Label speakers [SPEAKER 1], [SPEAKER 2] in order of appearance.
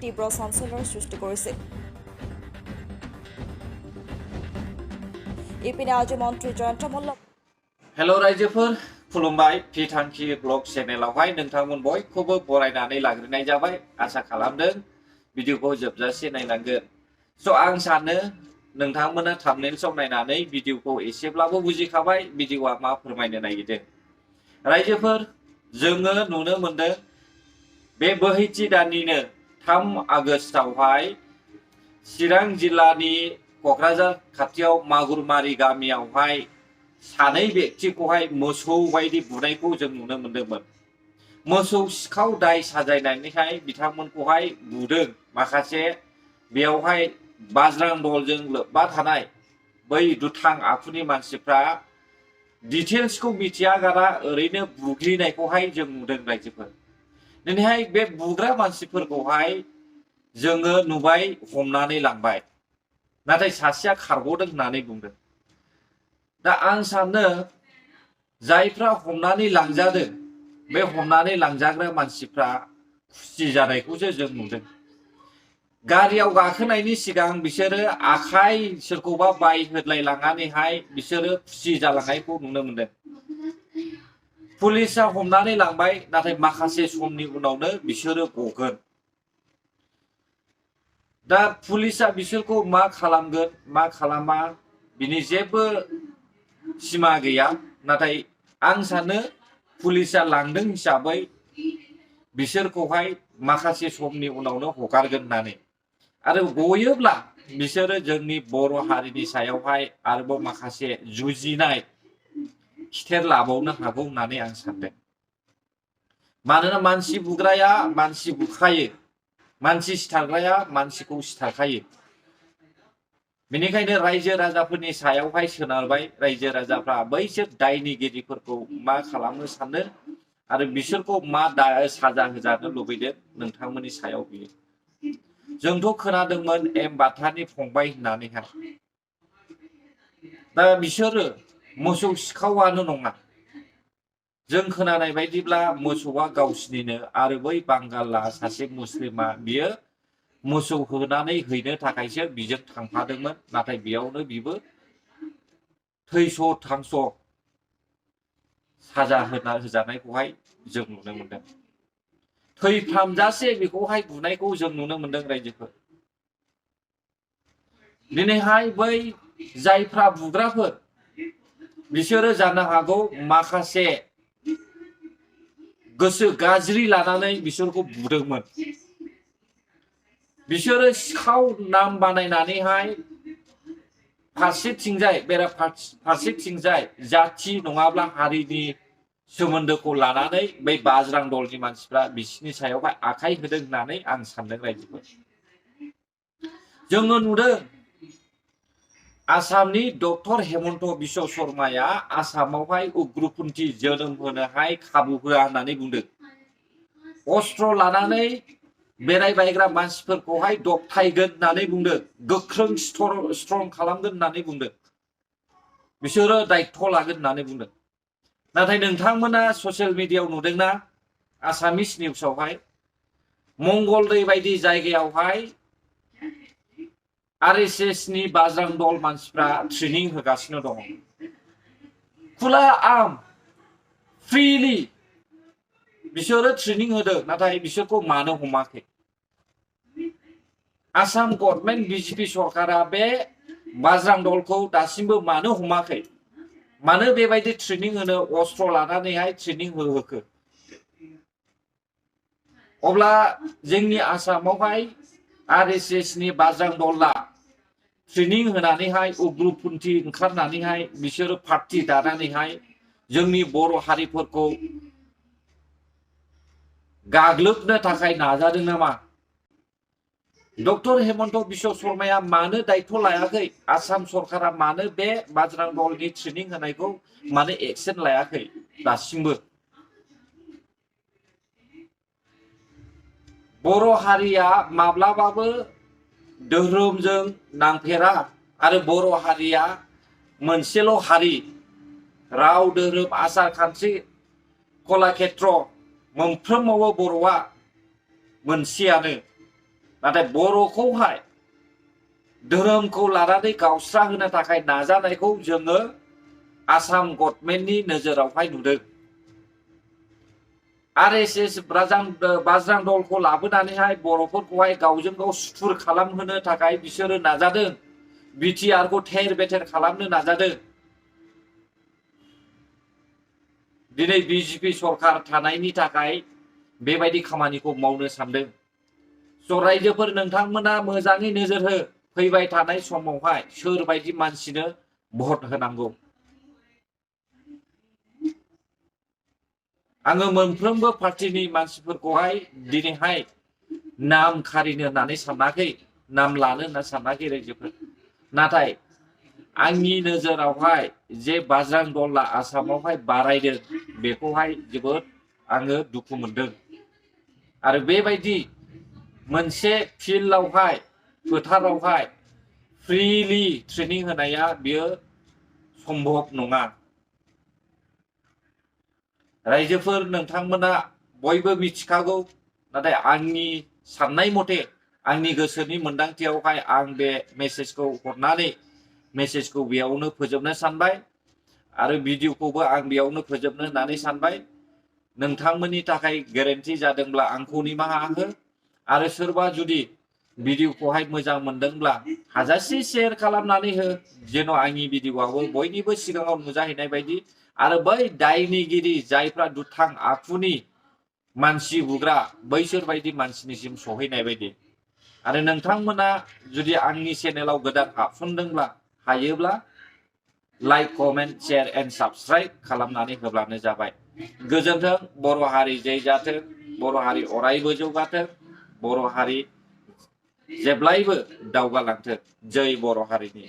[SPEAKER 1] তীব্ৰ চাঞ্চল্যৰ সৃষ্টি কৰিছে। ইপিনে আজি মন্ত্ৰী জয়ন্ত মল্ল
[SPEAKER 2] हेल' रायजोफोर खुलुमबाय पि थांखि ब्लग चेनेलावहाय नोंथांमोन बयखौबो बरायनानै लाग्रोनाय जाबाय। आसा खालामदों भिडिअखौ जोबजासे नायनांगोन। स' आं सानो नोंथांमोना थाम्बनेइलआव नायनानै भिडिअखौ एसेब्लाबो बुजिखाबाय भिडिअआ मा फोरमायनो नागिरदों। रायजोफोर जोङो नुनो मोनदों बे बोहैथि दाननिनो 3 आगस्टआवहाय चिरां जिल्लानि क'क्राझार खाथियाव मागुरमारि गामियावहाय सानै व्यक्तिखौहाय मोसौ बायदि बुनायखौ जों नुनो मोनदोंमोन। मोसौ सिखाव दाय साजायनानैहाय बिथांमोनखौहाय बुदों। माखासे बेयावहाय बाज्रां दलजों लोब्बा थानाय बै दुथां आखुनि मानसिफ्रा डिटेल्सखौ मिथियागारा ओरैनो बुग्लिनायखौहाय जों नुदों रायजोफोर। दिनैहाय बे बुग्रा मानसिफोरखौहाय जोङो नुबाय हमनानै लांबाय, नाथाय सासेया खारग'दों होननानै बुंदों। दा आं सानो जायफ्रा हमनानै लांजादों बे हमनानै लांजाग्रा मानसिफ्रा खुसि जानायखौसो जों नुदों। गारियाव गाखोनायनि सिगां बिसोरो आखाइ सोरखौबा बायहोलाय लांनानैहाय बिसोरो खुसि जालांनायखौ नुनो मोनदों। पुलिसा हमनानै लांबाय, नाथाय माखासे समनि उनावनो बिसोरो गगोन। दा पुलिसा बिसोरखौ मा खालामगोन मा खालामा बिनि जेबो सिमा गैया। नाथाय आं सानो पुलिसा लांदों हिसाबै बिसोरखौहाय माखासे समनि उनावनो हगारगोन होननानै। आरो गयोब्ला बिसोरो जोंनि बर' हारिनि सायावहाय आरोबाव माखासे जुजिनाय खिथेर लाबावनो हागौ होननानै आं सानदों। मानोना मानसि बुग्राया मानसि बुखायो, मानसि सिथारग्राया मानसिखौ सिथारखायो। बेनिखायनो रायजो राजाफोरनि सायावहाय सोनारबाय। रायजो राजाफ्रा बैसोर दायनिगिरिफोरखौ मा खालामनो सानो आरो बिसोरखौ मा साजा होजानो लुबैदों नोंथांमोननि सायाव बियो। जोंथ' खोनादोंमोन एम बाथानि फंबाय होननानैहाय। दा बिसोरो मोसौ सिखावानो नङा। जों खोनानाय बायदिब्ला मोसौआ गावसिनिनो आरो बै बांगाला सासे मुस्लिमा बियो मोसौ होनानै हैनो थाखायसो बिजों थांफादोंमोन। नाथाय बेयावनो बिबो थैस' थांस' साजा होजानायखौहाय जों नुनो मोनदों। थैफ्रामजासे बेखौहाय बुनायखौ जों नुनो मोनदों रायजोफोर। दिनैहाय बै जायफ्रा बुग्राफोर बिसोरो जानो हागौ माखासे गोसो गाज्रि लानानै बिसोरखौ बुदोंमोन। बिसोरो सिखाव नाम बानायनानैहाय फारसेथिंजाय जाथि नङाब्ला हारिनि सोमोन्दोखौ लानानै बै बाज्रां दलनि मानसिफ्रा बिसिनि सायावहाय आखाइ होदों होननानै आं सानदों रायजोफोर। जोङो नुदों आसामनि डक्टर हेमन्त बिश्व शर्माया आसामावहाय उग्रपन्थी जोनोम होनोहाय खाबु होआ होननानै बुंदों। अस्त्र लानानै बेरायबायग्रा मानसिफोरखौहाय दबथायगोन होननानै बुंदों। गोख्रों स्ट्रं खालामगोन होननानै बुंदों। बिसोरो दायथ' लागोन होननानै बुंदों। नाथाय नोंथांमोना ससियेल मिडियायाव नुदोंना आसामिस निउसावहाय मंगलदै बायदि जायगायावहाय RSSनि बाज्रां दल मानसिफ्रा ट्रेनिं होगासिनो दङ। खुला आम फ्रिलि बिसोरो ट्रेनिं होदों, नाथाय बिसोरखौ मानो हमाखै? आसाम गभर्नमेन्ट बिजेपि सरकारा बे बाज्रां दलखौ दासिमबो मानो हमाखै? मानो बेबायदि ट्रेनिं होनो अस्त्र लानानैहाय ट्रेनिं होहोखो? अब्ला जोंनि आसामावहाय RSSनि बाज्रां दलआ ट्रेनिं होनानैहाय उग्रपन्थी ओंखारनानैहाय बिसोरो पार्टी दानानैहाय जोंनि बर' हारिफोरखौ गाग्लोबनो थाखाय नाजादों नामा? डक्टर हेमन्त बिश्व शर्माया मानो दायथ' लायाखै? आसाम सरकारा मानो बे बाज्रां दलनि ट्रेनिं होनायखौ मानो एक्सन लायाखै दासिमबो? बर' हारिया माब्लाबाबो धोरोमजों नांफेरा आरो बर' हारिया मोनसेल' हारि। राव धोरोम आसार खान्थि कलाक्षेत्र मोनफ्रोमावबो बर'आ मोनसेयानो। नाथाय बर'खौहाय धोरोमखौ लानानै गावस्रा होनो थाखाय नाजानायखौ जोङो आसाम गभर्नमेन्टनि नोजोरावहाय नुदों। RSS बाज्रां दलखौ लाबोनानैहाय बर'फोरखौहाय गावजों गाव सुथुर खालामहोनो थाखाय बिसोरो नाजादों। बिटिआरखौ थेर बेथेर खालामनो नाजादों। दिनै बिजेपि सरखार थानायनि थाखाय बेबायदि खामानिखौ मावनो सानदों। स' रायजोफोर नोंथांमोना मोजाङै नोजोर हो, फैबाय थानाय समावहाय सोरबायदि मानसिनो भट होनांगौ। आङो मोनफ्रोमबो पार्टिनि मानसिफोरखौहाय दिनैहाय नाम खारिनो होननानै सानाखै, नाम लानो होनना सानाखै रायजोफोर। नाथाय आंनि नोजोरावहाय जे बाज्रां दलआ आसामावहाय बारायदों बेखौहाय जोबोद आङो दुखु मोनदों। आरो बेबायदि मोनसे फिल्डआवहाय फोथारावहाय फ्रिलि ट्रेनिं होनाया बियो सम्भब नङा। रायजोफोर नोंथांमोना बयबो मिथिखागौ, नाथाय आंनि साननाय मथे आंनि गोसोनि मोनदांथियावहाय आं बे मेसेजखौ हरनानै मेसेजखौ बेयावनो फोजोबनो सानबाय। आरो भिडिअखौबो आं बेयावनो फोजोबनो होननानै सानबाय। नोंथांमोननि थाखाय गोरोन्थि जादोंब्ला आंखौ निमाहा हो। आरो सोरबा जुदि भिडिअखौहाय मोजां मोनदोंब्ला हाजासे शेयार खालामनानै हो, जेन' आंनि भिडिअआबो बयनिबो सिगाङाव नुजाहैनाय बायदि आरो बै दायनिगिरि जायफ्रा दुथां आखुनि मानसि बुग्रा बैसोर बायदि मानसिनिसिम सहैनाय बायदि। आरो नोंथांमोना जुदि आंनि चेनेलाव गोदान हाबसनदोंब्ला हायोब्ला like, comment, share and subscribe खालामनानै होब्लानो जाबाय। गोजोन्थों। बर' हारि जै जाथों, बर' हारि अरायबो जौगाथों, बर' हारि जेब्लायबो दावगालांथों। जै बर' हारिनि।